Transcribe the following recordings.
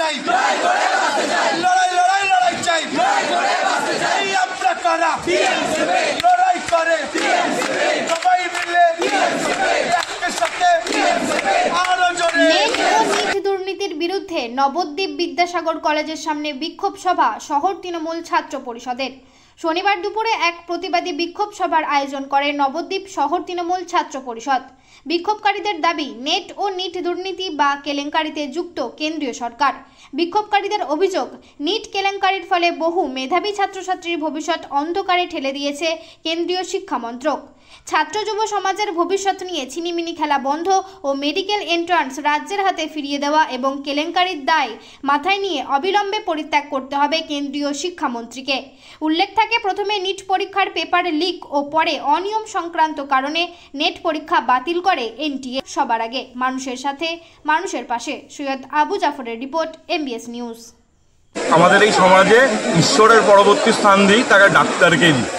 চাই, লড়াই লড়াই লড়াই চাই, এই আমরা কারা লড়াই করে সবাই মিলে একসাথে আরো জোরে। নেট ও নিট দুর্নীতির বিরুদ্ধে নবদ্বীপ বিদ্যাসাগর কলেজের সামনে বিক্ষোভ সভা শহর তৃণমূল ছাত্র পরিষদের। শনিবার দুপুরে এক প্রতিবাদী বিক্ষোভ সভার আয়োজন করে নবদ্বীপ শহর তৃণমূল ছাত্র পরিষদ। বিক্ষোভকারীদের দাবি, নেট ও নিট দুর্নীতি বা কেলেঙ্কারিতে যুক্ত কেন্দ্রীয় সরকার। বিক্ষোভকারীদের অভিযোগ, নিট কেলেঙ্কারির ফলে বহু মেধাবী ছাত্রছাত্রীর ভবিষ্যৎ অন্ধকারে ঠেলে দিয়েছে কেন্দ্রীয় শিক্ষা মন্ত্রক। ছাত্র যুব সমাজের ভবিষ্যৎ নিয়ে ছিনিমিনি খেলা বন্ধ ও মেডিকেল এন্ট্রান্স রাজ্যের হাতে ফিরিয়ে দেওয়া এবং কেলেঙ্কারির দায় মাথায় নিয়ে অবিলম্বে পরিত্যাগ করতে হবে কেন্দ্রীয় শিক্ষামন্ত্রীকে। উল্লেখ থাকে, প্রথমে নিট পরীক্ষার পেপার লিক ও পরে অনিয়ম সংক্রান্ত কারণে নেট পরীক্ষা বাতিল করে এনটিএ। সবার আগে মানুষের সাথে, মানুষের পাশে। সৈয়দ আবু জাফরের রিপোর্ট, MBS নিউজ। আমাদের এই সমাজে ঈশ্বরের পরবর্তী স্থান দিই তাকে ডাক্তারকে দিই।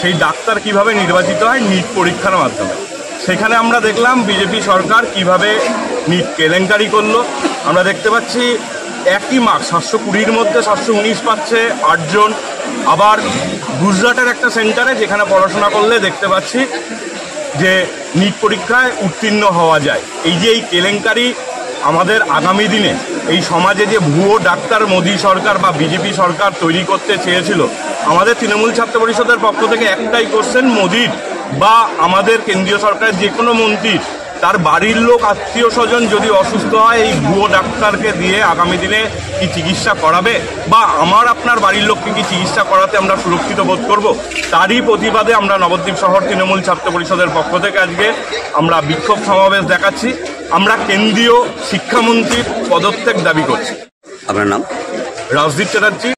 সেই ডাক্তার কিভাবে নির্বাচিত হয়? নিট পরীক্ষার মাধ্যমে। সেখানে আমরা দেখলাম বিজেপি সরকার কিভাবে নিট কেলেঙ্কারি করলো। আমরা দেখতে পাচ্ছি একই মার্ক 720-র মধ্যে 719 পাচ্ছে 8 জন। আবার গুজরাটের একটা সেন্টারে যেখানে পড়াশোনা করলে দেখতে পাচ্ছি যে নিট পরীক্ষায় উত্তীর্ণ হওয়া যায়। এই যে এই কেলেঙ্কারি আমাদের আগামী দিনে এই সমাজে যে ভুয়ো ডাক্তার মোদী সরকার বা বিজেপি সরকার তৈরি করতে চেয়েছিল, আমাদের তৃণমূল ছাত্র পরিষদের পক্ষ থেকে একটাই কোশ্চেন, মোদীর বা আমাদের কেন্দ্রীয় সরকারের যে কোনো মন্ত্রীর তার বাড়ির লোক, আত্মীয় স্বজন যদি অসুস্থ হয়, এই ভুয়ো ডাক্তারকে দিয়ে আগামী দিনে কি চিকিৎসা করাবে বা আমার আপনার বাড়ির লোককে কি চিকিৎসা করাতে আমরা সুরক্ষিত বোধ করব? তারই প্রতিবাদে আমরা নবদ্বীপ শহর তৃণমূল ছাত্র পরিষদের পক্ষ থেকে আজকে আমরা বিক্ষোভ সমাবেশ দেখাচ্ছি। আমরা কেন্দ্রীয় শিক্ষামন্ত্রীর পদত্যাগ দাবি করছি। আপনার নাম? রাজদীপ চ্যাটার্জি।